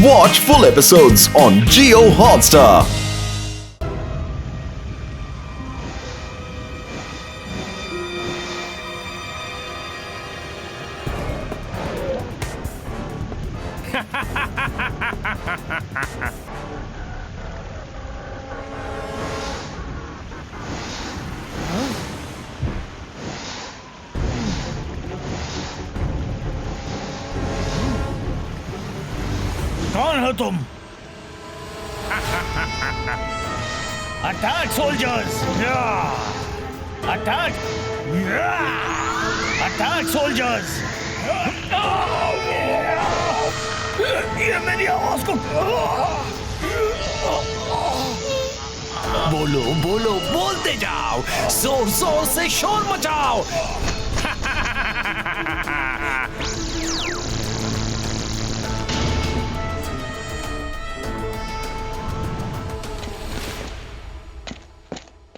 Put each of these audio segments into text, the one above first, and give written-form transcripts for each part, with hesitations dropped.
Watch full episodes on Jio Hotstar. कौन हो तुम? Attack soldiers! Attack! Attack soldiers! ये मेरी आवाज को बोलो बोलो बोलते जाओ, जोर जोर से शोर मचाओ।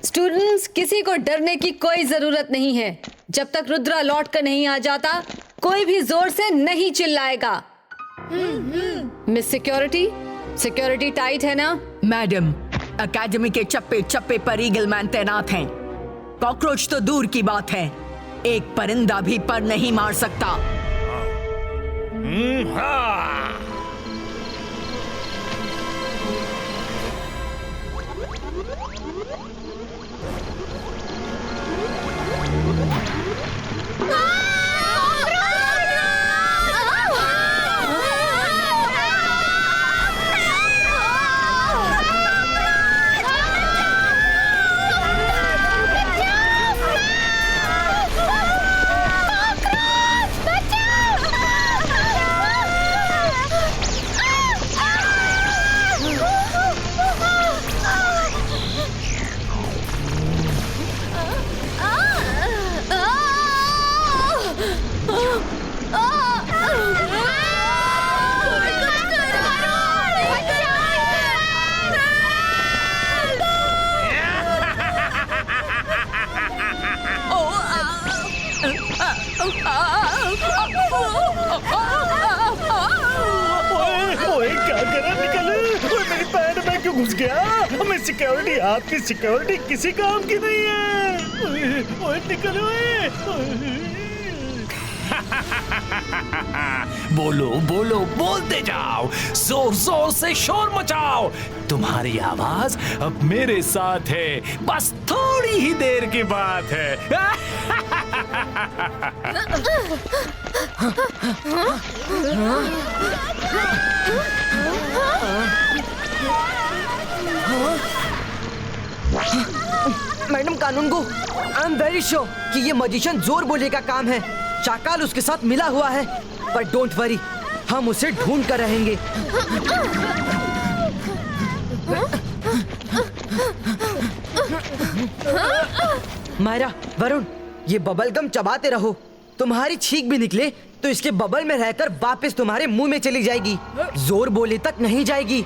स्टूडेंट्स, किसी को डरने की कोई जरूरत नहीं है। जब तक रुद्रा लौट कर नहीं आ जाता, कोई भी जोर से नहीं चिल्लाएगा। मिस सिक्योरिटी टाइट है ना? मैडम, एकेडमी के चप्पे चप्पे पर ईगल मैन तैनात हैं। कॉकरोच तो दूर की बात है, एक परिंदा भी पर नहीं मार सकता। घुस गया। मैं सिक्योरिटी, आपकी सिक्योरिटी किसी काम की नहीं है। ओए निकलो। बोलो बोलो बोलते जाओ, जोर जोर से शोर मचाओ। तुम्हारी आवाज अब मेरे साथ है, बस थोड़ी ही देर की बात है। Madam Kanungo, I am very sure कि ये मजिशियन जोर बोले का काम है। चाकाल उसके साथ मिला हुआ है, पर डोंट वरी, हम उसे ढूंढ कर रहेंगे। मायरा, वरुण, ये बबल गम चबाते रहो। तुम्हारी छींक भी निकले तो इसके बबल में रहकर वापस तुम्हारे मुंह में चली जाएगी, जोर बोले तक नहीं जाएगी।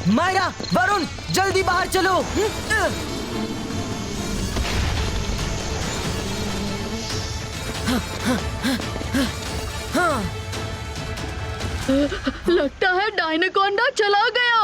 मायरा, वरुण, जल्दी बाहर चलो। लगता है डायनाकोंडा चला गया।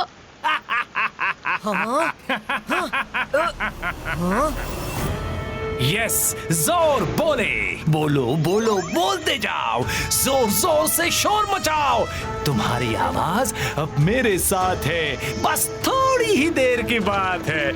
यस, जोर बोले, बोलो बोलो बोलते जाओ, जोर जोर से शोर मचाओ। तुम्हारी आवाज अब मेरे साथ है, बस थोड़ी ही देर की बात है।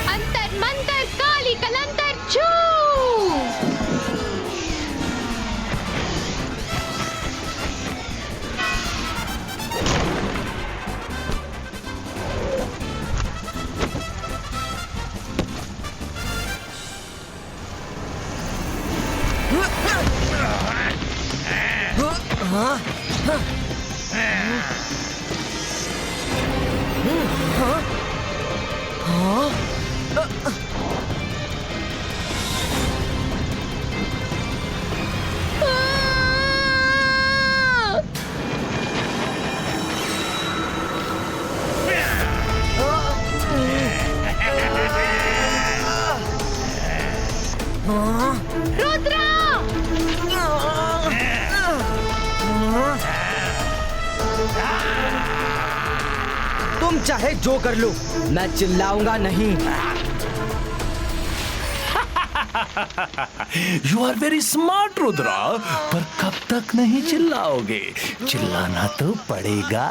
अंतर मंतर काली कलंतर छू। रुद्रा! तुम चाहे जो कर लो, मैं चिल्लाऊंगा नहीं। You are very smart Rudra, पर कब तक नहीं चिल्लाओगे? चिल्लाना तो पड़ेगा।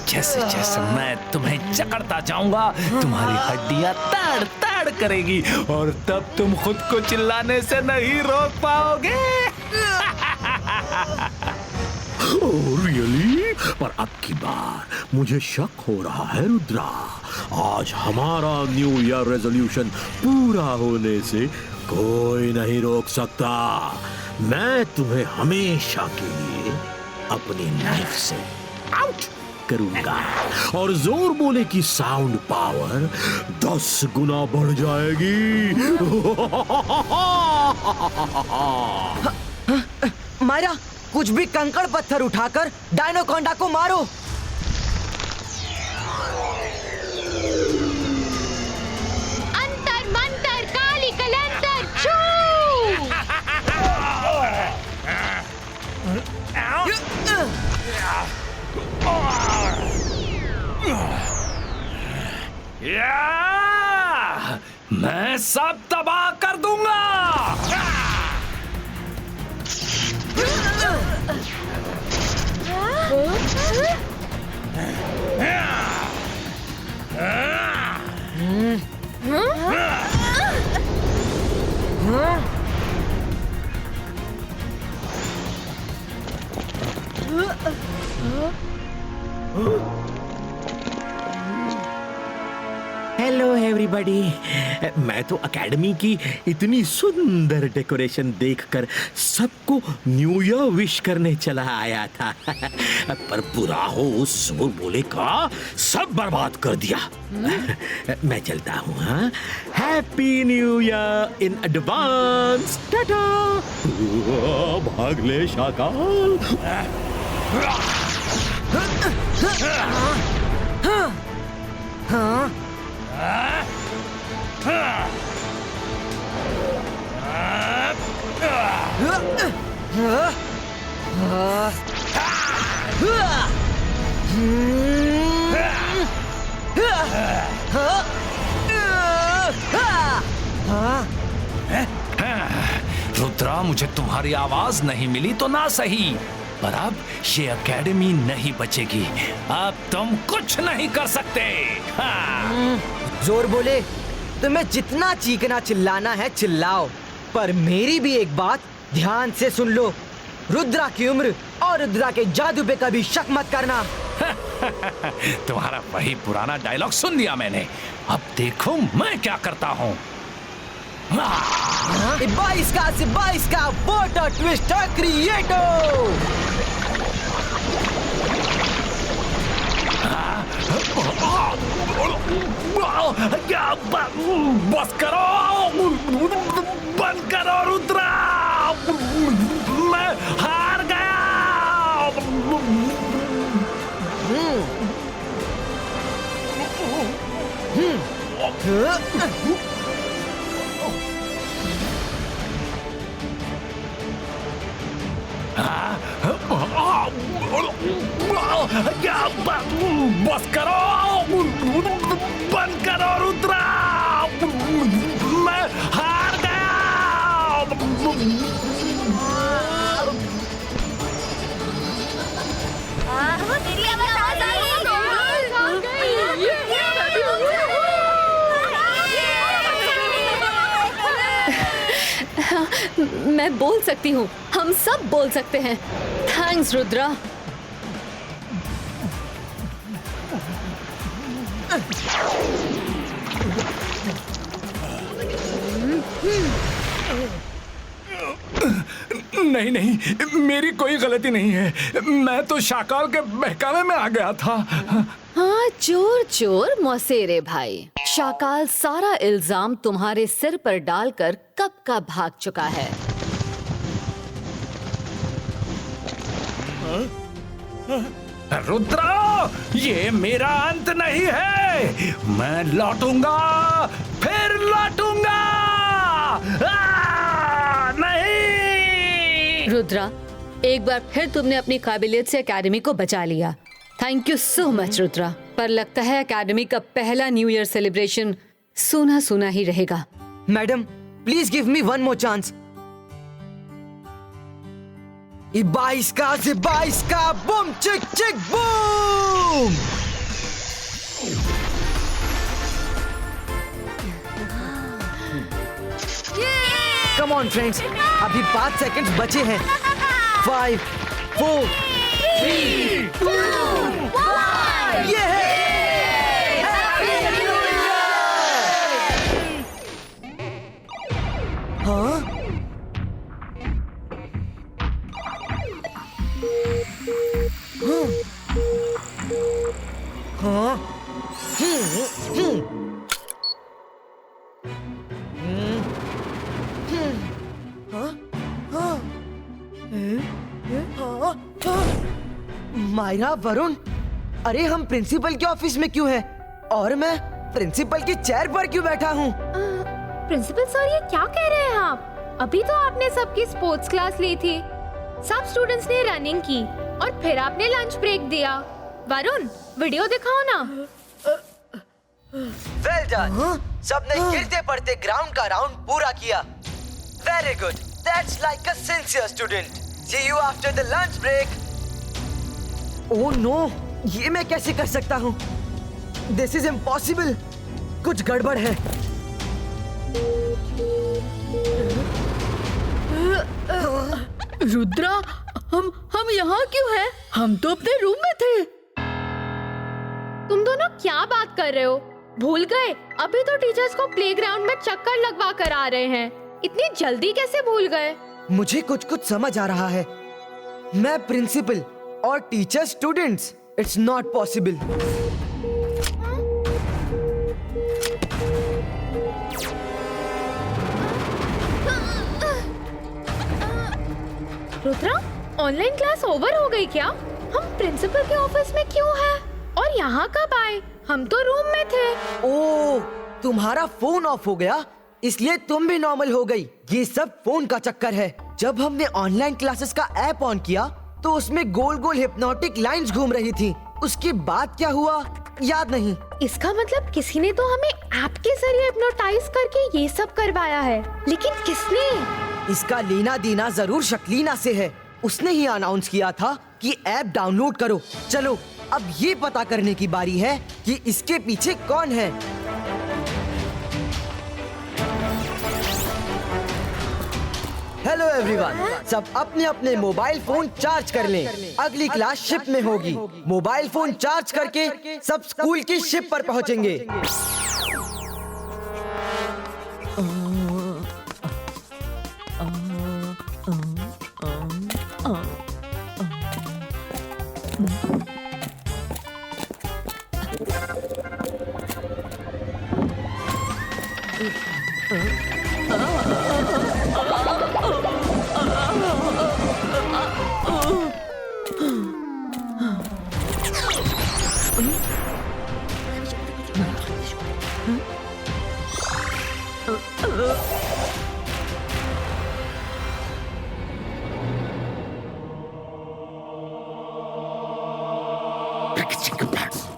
जैसे जैसे मैं तुम्हें जकड़ता जाऊंगा, तुम्हारी हड्डियां ताड़ ताड़ करेगी और तब तुम खुद को चिल्लाने से नहीं रोक पाओगे। Oh really? पर अब की बार मुझे शक हो रहा है रुद्रा। आज हमारा न्यू ईयर रेजोल्यूशन पूरा होने से कोई नहीं रोक सकता। मैं तुम्हें हमेशा के लिए अपनी नाइफ से आउट करूंगा और जोर बोले की साउंड पावर 10 गुना बढ़ जाएगी। मायरा, कुछ भी कंकड़ पत्थर उठाकर डायनोकोंडा को मारो। अंतर मंतर काली कलंतर छू। या! मैं सब तबाह कर दूंगा। Hello everybody. मैं तो एकेडमी की इतनी सुंदर डेकोरेशन देखकर सबको न्यू ईयर विश करने चला आया था। पर बुरा हो उस जोर बोले का सब बर्बाद कर दिया। मैं चलता हूँ। हाँ, happy new year in advance. Tata. भाग ले शाकाल। रुद्रा, मुझे तुम्हारी आवाज नहीं मिली तो ना सही, पर अब ये एकेडमी नहीं बचेगी। अब तुम कुछ नहीं कर सकते। हाँ। जोर बोले, तुम्हें जितना चीखना चिल्लाना है चिल्लाओ, पर मेरी भी एक बात ध्यान से सुन लो। रुद्रा की उम्र और रुद्रा के जादू पे कभी शक मत करना। तुम्हारा वही पुराना डायलॉग सुन लिया मैंने। अब देखो मैं क्या करता हूँ। 22 का वाटर ट्विस्टर क्रिएटो। बस करो, बंद करो रुद्रा, मैं हार गया। बस करो, बंद करो रुद्रा, मैं हार गया। मैं बोल सकती हूँ, हम सब बोल सकते हैं। थैंक्स रुद्रा। नहीं नहीं, मेरी कोई गलती नहीं है, मैं तो शाकाल के बहकावे में आ गया था। हाँ, चोर चोर मौसेरे भाई, शाकाल सारा इल्जाम तुम्हारे सिर पर डालकर कब का भाग चुका है। रुद्रा, ये मेरा अंत नहीं है, मैं लौटूंगा, फिर लौटूंगा। नहीं रुद्रा, एक बार फिर तुमने अपनी काबिलियत से एकेडमी को बचा लिया। Thank you so much Rudra. पर लगता है एकेडमी का पहला न्यू ईयर सेलिब्रेशन सूना सूना ही रहेगा। Madam, please give me one more chance. 22 का से 22 का, बूम चिक चिक बूम। कम ऑन फ्रेंड्स, अभी 5 सेकंड्स बचे हैं। 5, 4, 3, 2, 1। ये हैप्पी न्यू ईयर। हाँ? हाँ? मायरा, वरुण, अरे हम प्रिंसिपल के ऑफिस में क्यों हैं? और मैं प्रिंसिपल की चेयर पर क्यों बैठा हूँ? प्रिंसिपल सर, ये क्या कह रहे हैं आप? अभी तो आपने सबकी स्पोर्ट्स क्लास ली थी, सब स्टूडेंट्स ने रनिंग की और फिर आपने लंच ब्रेक दिया। वरुण, वीडियो दिखाओ ना। Well done. सबने गिरते पड़ते ग्राउंड का राउंड पूरा किया। Very good, that's like a sincere student. See you after the lunch break. Oh no, ये मैं कैसे कर सकता हूँ? This is impossible. कुछ गड़बड़ है। रुद्रा, हम यहाँ क्यों हैं? हम तो अपने रूम में थे। तुम दोनों क्या बात कर रहे हो? भूल गए? अभी तो टीचर्स को प्लेग्राउंड में चक्कर लगवा कर आ रहे हैं। इतनी जल्दी कैसे भूल गए? मुझे कुछ कुछ समझ आ रहा है। मैं प्रिंसिपल और teacher students, it's not possible. Rudra, online class over हो गई क्या? हम प्रिंसिपल के ऑफिस में क्यों हैं? और यहाँ कब आए? हम तो रूम में थे। ओह, तुम्हारा फोन ऑफ हो गया, इसलिए तुम भी नॉर्मल हो गई। ये सब फोन का चक्कर है। जब हमने ऑनलाइन क्लासेस का ऐप ऑन किया तो उसमें गोल गोल हिप्नोटिक लाइंस घूम रही थी। उसके बाद क्या हुआ याद नहीं। इसका मतलब किसी ने तो हमें ऐप के जरिए हिप्नोटाइज करके ये सब करवाया है। लेकिन किसने? इसका लेना देना जरूर शक्लीना से है। उसने ही अनाउंस किया था कि ऐप डाउनलोड करो। चलो, अब ये पता करने की बारी है कि इसके पीछे कौन है। हेलो एवरीवन, सब अपने अपने मोबाइल फोन चार्ज कर लें। अगली क्लास शिप में होगी। मोबाइल फोन चार्ज करके सब स्कूल की शिप पर पहुंचेंगे।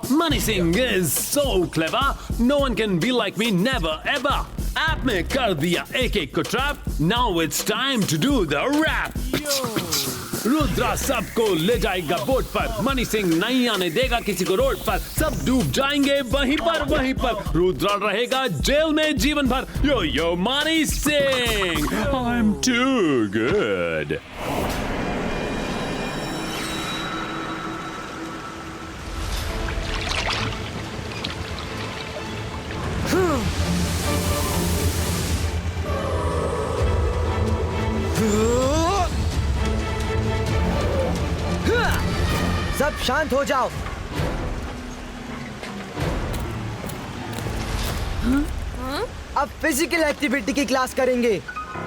Money Singh is so clever. No one can be like me, never ever. App में कर दिया एक एक को trap. Now it's time to do the rap. Rudra सबको ले जाएगा बोट पर. मनी सिंह नहीं आने देगा किसी को रोड पर. सब डूब जाएंगे वहीं पर. रुद्रा रहेगा जेल में जीवन भर. Yo yo money Singh, I'm too good. सब शांत हो जाओ. अब फिजिकल एक्टिविटी की क्लास करेंगे.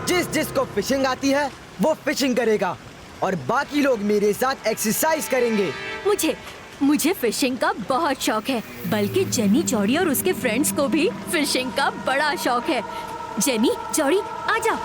जिसको फिशिंग आती है वो फिशिंग करेगा और बाकी लोग मेरे साथ एक्सरसाइज करेंगे. मुझे फिशिंग का बहुत शौक है. बल्कि जेनी, जॉडी और उसके फ्रेंड्स को भी फिशिंग का बड़ा शौक है. जेनी, जॉडी, आ जाओ.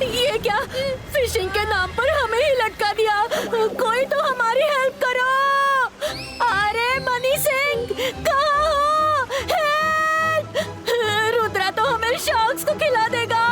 ये क्या? फिशिंग के नाम पर हमें ही लटका दिया. कोई तो हमारी हेल्प करो. अरे मनी सिंह, कहाँ हो? हेल्प! रुद्रा तो हमें शार्क्स को खिला देगा.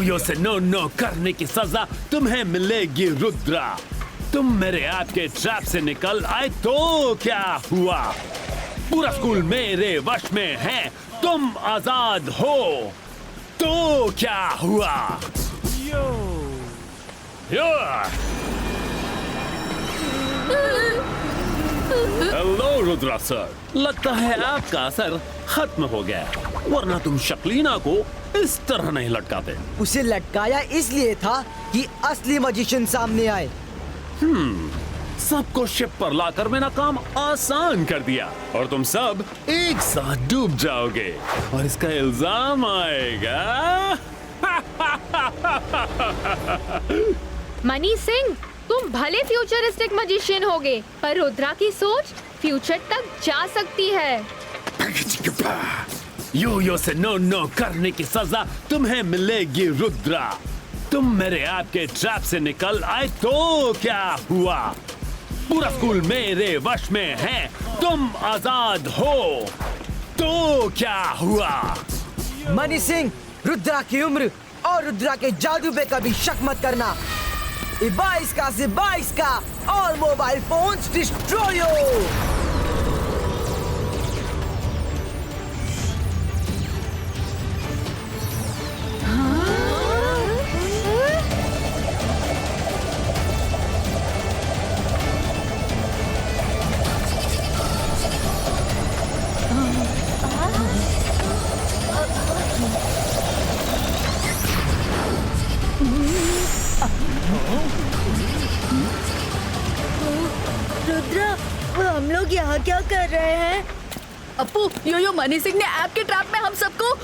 यो से नो करने की सजा तुम्हें मिलेगी रुद्रा. तुम मेरे ऐप के ट्रैप से निकल आए तो क्या हुआ? पूरा स्कूल मेरे वश में है. तुम आजाद हो तो क्या हुआ? हेलो रुद्रा सर, लगता है आपका असर खत्म हो गया, वरना तुम शक्लीना को इस तरह नहीं लटकाते. उसे लटकाया इसलिए था कि असली मजिशियन सामने आए. सबको शिप पर लाकर मेरा काम आसान कर दिया और तुम सब एक साथ डूब जाओगे और इसका इल्जाम आएगा. मनी सिंह, तुम भले फ्यूचरिस्टिक मजिशियन होगे, पर रुद्रा की सोच फ्यूचर तक जा सकती है. यो से नो करने की सजा तुम्हें मिलेगी रुद्रा. तुम मेरे ऐप के ट्रैप से निकल आए तो क्या हुआ? पूरा स्कूल मेरे वश में है. तुम आजाद हो तो क्या हुआ? मनी सिंह, रुद्रा की उम्र और रुद्रा के जादू पे कभी शक मत करना. 22 का से 22 का और मोबाइल फोन्स डिस्ट्रॉय. रुद्रा, हम लोग यहाँ क्या कर रहे हैं? अपू, यो मनी सिंह ने ऐप के ट्रैप में हम सबको.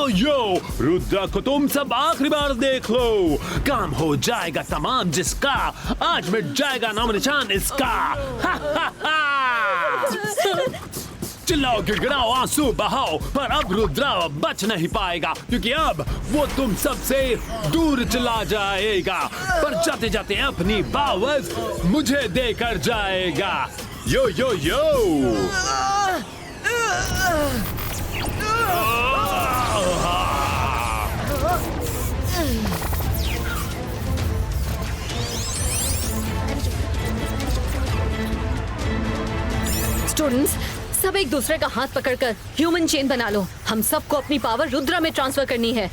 यो रुद्रा को तुम सब आखिरी बार देख लो, काम हो जाएगा तमाम जिसका, आज मिट जाएगा नाम निशान इसका। हा हा हा। चिल्लाओ गिड़गिड़ाओ आंसू बहाओ, पर अब रुद्रा बच नहीं पाएगा, क्योंकि अब वो तुम सबसे दूर चला जाएगा, पर जाते जाते अपनी पावर्स मुझे देकर जाएगा। यो यो यो स्टूडेंट्स, सब एक दूसरे का हाथ पकड़कर ह्यूमन चेन बना लो। हम सबको अपनी पावर रुद्रा में ट्रांसफर करनी है।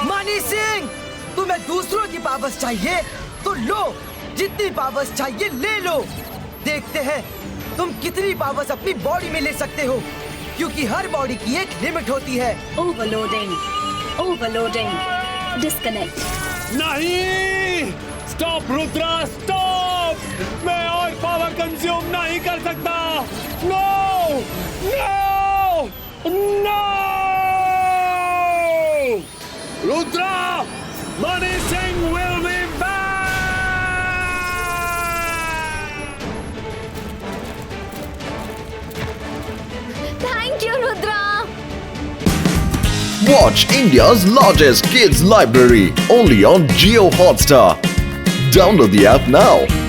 मनी सिंह, तुम्हें दूसरों की पावर्स चाहिए तो लो, जितनी पावर्स चाहिए ले लो। देखते हैं तुम कितनी पावर्स अपनी बॉडी में ले सकते हो, क्योंकि हर बॉडी की एक लिमिट होती है। Overloading, overloading, disconnect. नहीं, स्टॉप रुद्रा, स्टॉप! मैं और पावर कंज्यूम नहीं कर सकता। No no no! Rudra, money Singh will be back! Thank you Rudra. Watch India's largest kids library only on Jio Hotstar. Download the app now.